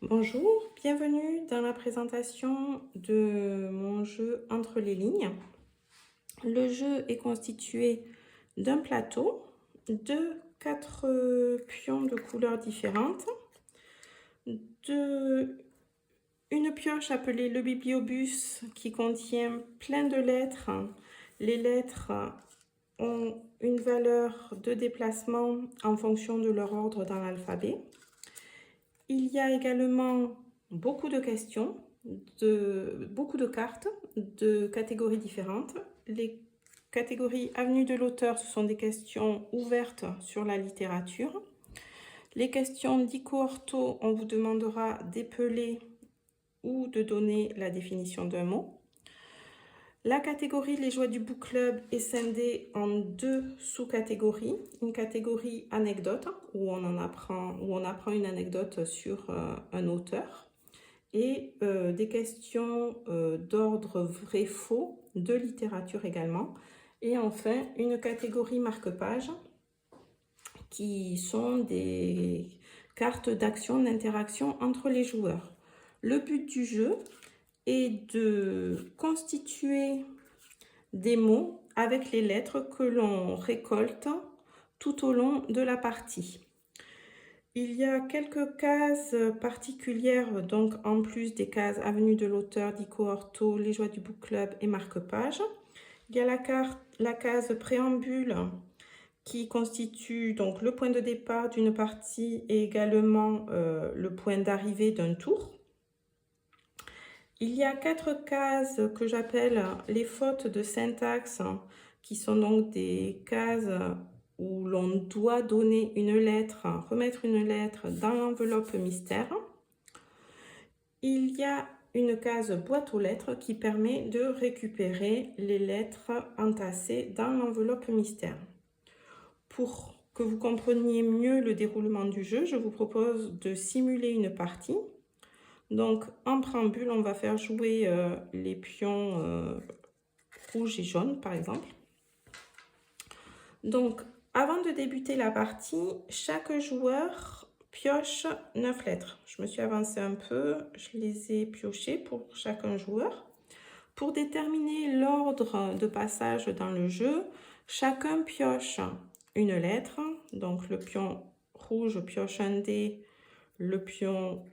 Bonjour, bienvenue dans la présentation de mon jeu Entre les lignes. Le jeu est constitué d'un plateau, de 4 pions de couleurs différentes, une pioche appelée le bibliobus qui contient plein de lettres. Les lettres ont une valeur de déplacement en fonction de leur ordre dans l'alphabet. Il y a également beaucoup de questions, beaucoup de cartes de catégories différentes. Les catégories Avenue de l'auteur, ce sont des questions ouvertes sur la littérature. Les questions d'Ico-Ortho, on vous demandera d'épeler ou de donner la définition d'un mot. La catégorie Les Joies du Book Club est scindée en 2 sous-catégories. Une catégorie anecdote, où on apprend une anecdote sur un auteur, et des questions d'ordre vrai-faux, de littérature également. Et enfin, une catégorie marque-page, qui sont des cartes d'action, d'interaction entre les joueurs. Le but du jeu est de constituer des mots avec les lettres que l'on récolte tout au long de la partie. Il y a quelques cases particulières, donc en plus des cases Avenue de l'auteur, d'Ico-Ortho, Les Joies du Book Club et Marque-Page. Il y a la case Préambule qui constitue donc le point de départ d'une partie et également le point d'arrivée d'un tour. Il y a 4 cases que j'appelle les fautes de syntaxe, qui sont donc des cases où l'on doit donner une lettre, remettre une lettre dans l'enveloppe mystère. Il y a une case boîte aux lettres qui permet de récupérer les lettres entassées dans l'enveloppe mystère. Pour que vous compreniez mieux le déroulement du jeu, je vous propose de simuler une partie. Donc, en préambule, on va faire jouer les pions rouges et jaunes, par exemple. Donc, avant de débuter la partie, chaque joueur pioche 9 lettres. Je me suis avancée un peu, je les ai piochées pour chacun joueur. Pour déterminer l'ordre de passage dans le jeu, chacun pioche une lettre. Donc, le pion rouge pioche un D, le pion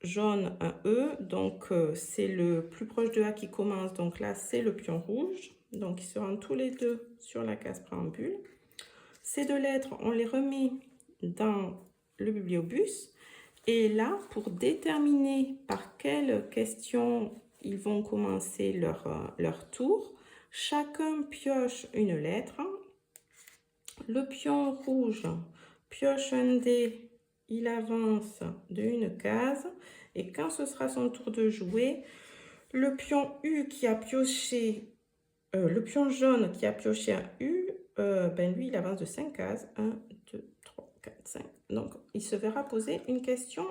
jaune un E, donc c'est le plus proche de A qui commence, donc là c'est le pion rouge, donc ils seront tous les deux sur la case préambule. Ces 2 lettres, on les remet dans le bibliobus, et là, pour déterminer par quelle question ils vont commencer leur tour, chacun pioche une lettre. Le pion rouge pioche un D, il avance de une case, et quand ce sera son tour de jouer, le pion U qui a pioché, le pion jaune qui a pioché un U, lui il avance de 5 cases, 1, 2, 3, 4, 5, donc il se verra poser une question,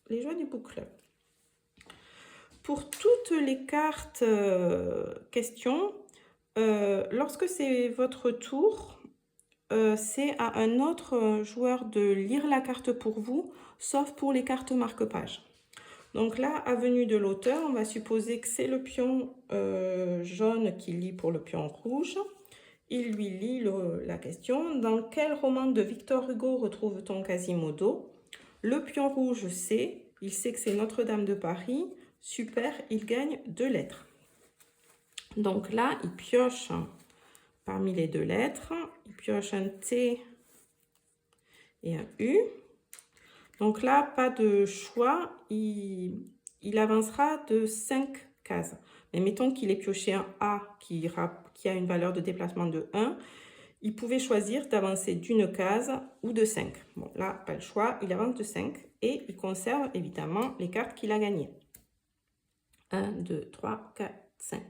les Joies du Book Club. Pour toutes les cartes questions, lorsque c'est votre tour, c'est à un autre joueur de lire la carte pour vous, sauf pour les cartes marque-page. Donc là, avenue de l'auteur, on va supposer que c'est le pion jaune qui lit pour le pion rouge. Il lui lit la question. Dans quel roman de Victor Hugo retrouve-t-on Quasimodo? Le pion rouge sait, il sait que c'est Notre-Dame de Paris. Super, il gagne 2 lettres. Donc là, il pioche parmi les 2 lettres, il pioche un T et un U. Donc là, pas de choix, il avancera de 5 cases. Mais mettons qu'il ait pioché un A qui a une valeur de déplacement de 1, il pouvait choisir d'avancer d'une case ou de 5. Bon, là, pas le choix, il avance de 5 et il conserve évidemment les cartes qu'il a gagnées. 1, 2, 3, 4, 5.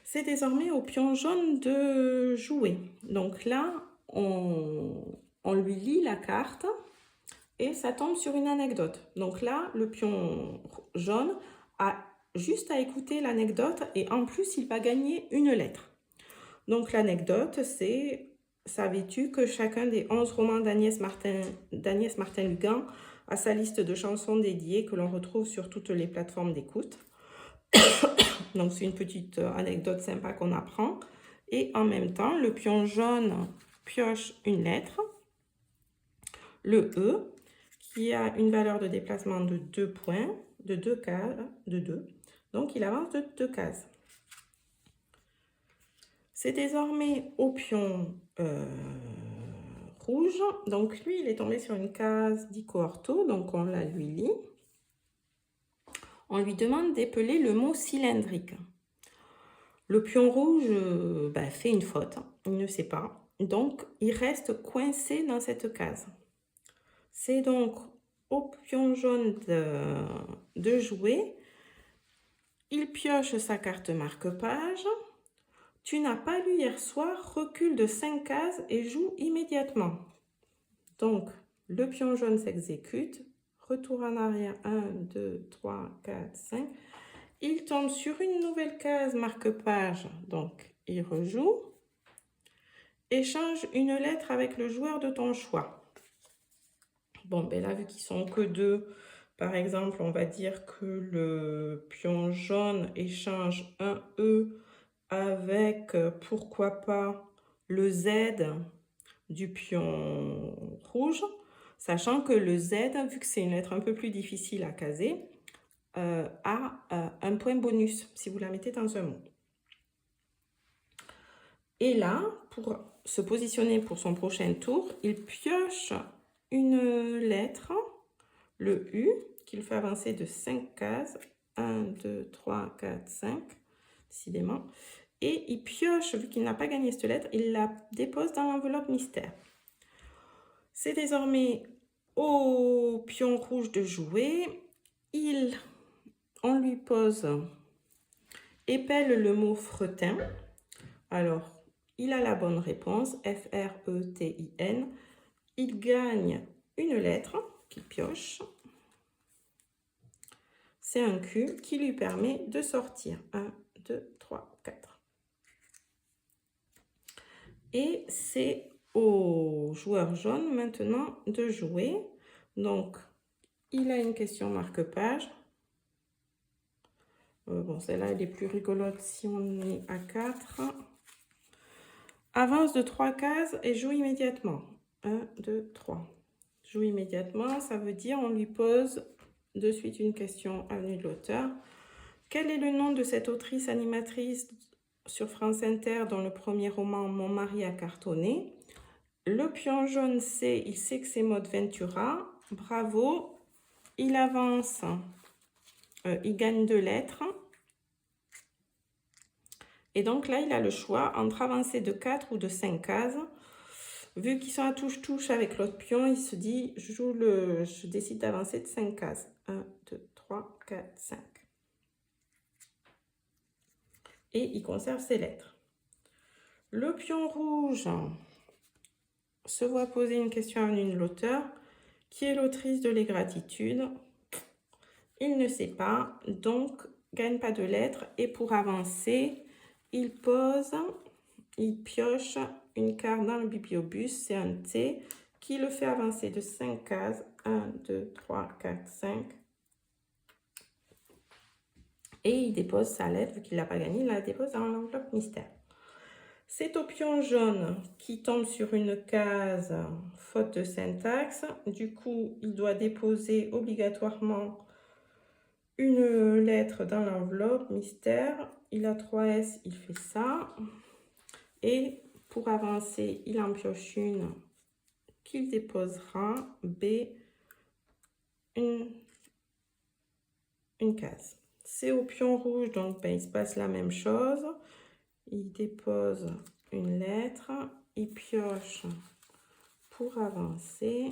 C'est désormais au pion jaune de jouer. Donc là, on lui lit la carte et ça tombe sur une anecdote. Donc là, le pion jaune a juste à écouter l'anecdote et en plus, il va gagner une lettre. Donc l'anecdote, c'est savais-tu que chacun des 11 romans d'Agnès Martin-Lugan a sa liste de chansons dédiées que l'on retrouve sur toutes les plateformes d'écoute. Donc c'est une petite anecdote sympa qu'on apprend. Et en même temps, le pion jaune pioche une lettre, le E, qui a une valeur de déplacement de 2 points, de 2 cases, de 2. Donc il avance de 2 cases. C'est désormais au pion rouge. Donc lui, il est tombé sur une case d'ico-ortho, donc on la lui lit. On lui demande d'épeler le mot cylindrique. Le pion rouge fait une faute, il ne sait pas. Donc, il reste coincé dans cette case. C'est donc au pion jaune de jouer. Il pioche sa carte marque-page. Tu n'as pas lu hier soir, recule de 5 cases et joue immédiatement. Donc, le pion jaune s'exécute. Retour en arrière, 1, 2, 3, 4, 5. Il tombe sur une nouvelle case marque-page, donc il rejoue. Échange une lettre avec le joueur de ton choix. Bon, ben là, vu qu'ils sont que 2, par exemple, on va dire que le pion jaune échange un E avec, pourquoi pas, le Z du pion rouge, sachant que le Z, vu que c'est une lettre un peu plus difficile à caser, a un point bonus si vous la mettez dans un mot. Et là, pour se positionner pour son prochain tour, il pioche une lettre, le U, qu'il fait avancer de 5 cases. 1, 2, 3, 4, 5, décidément. Et il pioche, vu qu'il n'a pas gagné cette lettre, il la dépose dans l'enveloppe mystère. C'est désormais au pion rouge de jouer. On lui pose, épelle le mot fretin. Alors, il a la bonne réponse, F-R-E-T-I-N. Il gagne une lettre qu'il pioche. C'est un Q qui lui permet de sortir. 1, 2, 3, 4. Et c'est au joueur jaune maintenant de jouer. Donc, il a une question marque-page. Bon, celle-là, elle est plus rigolote si on est à 4. Avance de 3 cases et joue immédiatement. 1, 2, 3. Joue immédiatement, ça veut dire on lui pose de suite une question avenue de l'auteur. Quel est le nom de cette autrice animatrice sur France Inter dont le premier roman Mon mari a cartonné? Le pion jaune sait, il sait que c'est Maud Ventura. Bravo, il avance, il gagne 2 lettres. Et donc là, il a le choix entre avancer de 4 ou de 5 cases. Vu qu'ils sont à touche-touche avec l'autre pion, il se dit, je décide d'avancer de 5 cases. 1, 2, 3, 4, 5. Et il conserve ses lettres. Le pion rouge se voit poser une question à une de l'auteur. Qui est l'autrice de Les Gratitudes? Il ne sait pas, donc gagne pas de lettres. Et pour avancer, il pioche une carte dans le bibliobus, c'est un T, qui le fait avancer de 5 cases. 1, 2, 3, 4, 5. Et il dépose sa lettre, vu qu'il n'a pas gagné, il la dépose dans l'enveloppe mystère. C'est au pion jaune qui tombe sur une case faute de syntaxe. Du coup, il doit déposer obligatoirement une lettre dans l'enveloppe mystère. Il a 3 S, il fait ça. Et pour avancer, il en pioche une qu'il déposera, B, une case. C'est au pion rouge, donc il se passe la même chose. Il dépose une lettre, il pioche pour avancer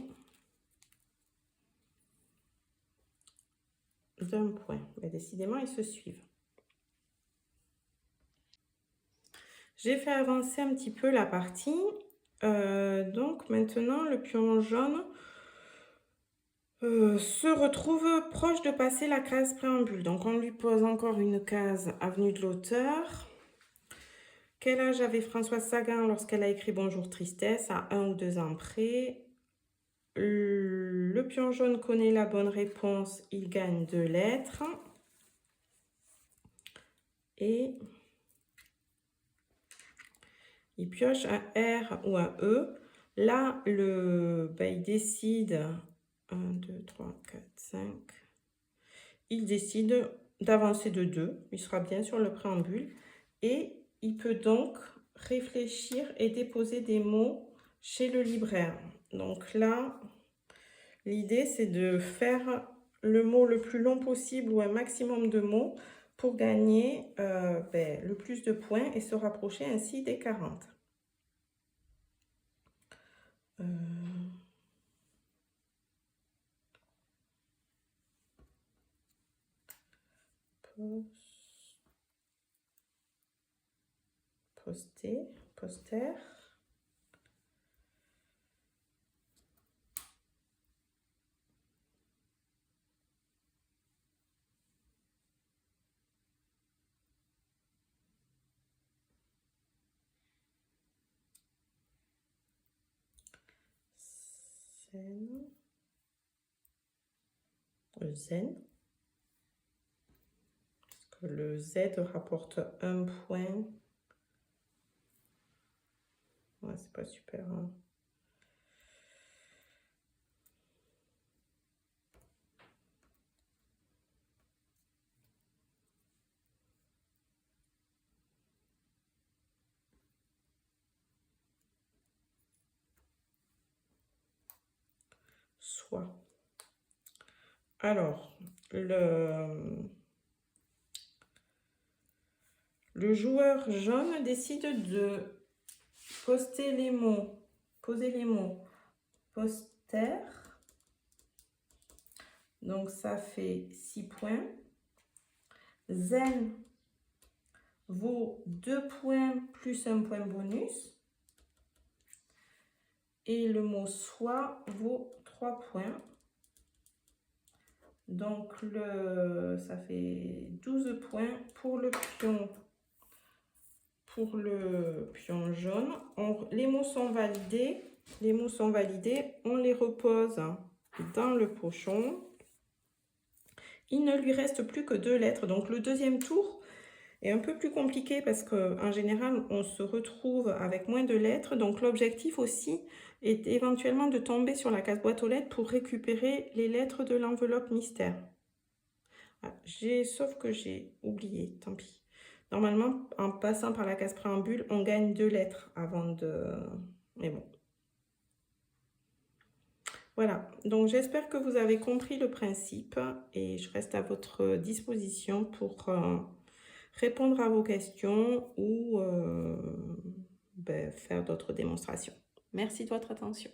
d'un point. Mais décidément, ils se suivent. J'ai fait avancer un petit peu la partie. Donc maintenant, le pion jaune se retrouve proche de passer la case préambule. Donc on lui pose encore une case avenue de l'auteur. Quel âge avait Françoise Sagan lorsqu'elle a écrit Bonjour Tristesse? À 1 ou 2 ans près. Le pion jaune connaît la bonne réponse, il gagne 2 lettres. Et il pioche un R ou un E. Là, il décide 1, 2, 3, 4, 5. Il décide d'avancer de 2. Il sera bien sur le préambule. Et il peut donc réfléchir et déposer des mots chez le libraire. Donc là, l'idée, c'est de faire le mot le plus long possible ou un maximum de mots pour gagner le plus de points et se rapprocher ainsi des 40. Poster. Zen. Parce que le Z rapporte 1 point. Ouais, c'est pas super. Hein. Soit. Alors, le joueur jaune décide de poser les mots poster. Donc, ça fait 6 points. Zen vaut 2 points plus 1 point bonus. Et le mot soit vaut 3 points. Donc, ça fait 12 points pour le pion. Pour le pion jaune, les mots sont validés. On les repose dans le pochon. Il ne lui reste plus que 2 lettres. Donc, le deuxième tour est un peu plus compliqué parce qu'en général, on se retrouve avec moins de lettres. Donc, l'objectif aussi est éventuellement de tomber sur la case boîte aux lettres pour récupérer les lettres de l'enveloppe mystère. Ah, sauf que j'ai oublié, tant pis. Normalement, en passant par la case préambule, on gagne 2 lettres avant de... Mais bon. Voilà, donc j'espère que vous avez compris le principe et je reste à votre disposition pour répondre à vos questions ou faire d'autres démonstrations. Merci de votre attention.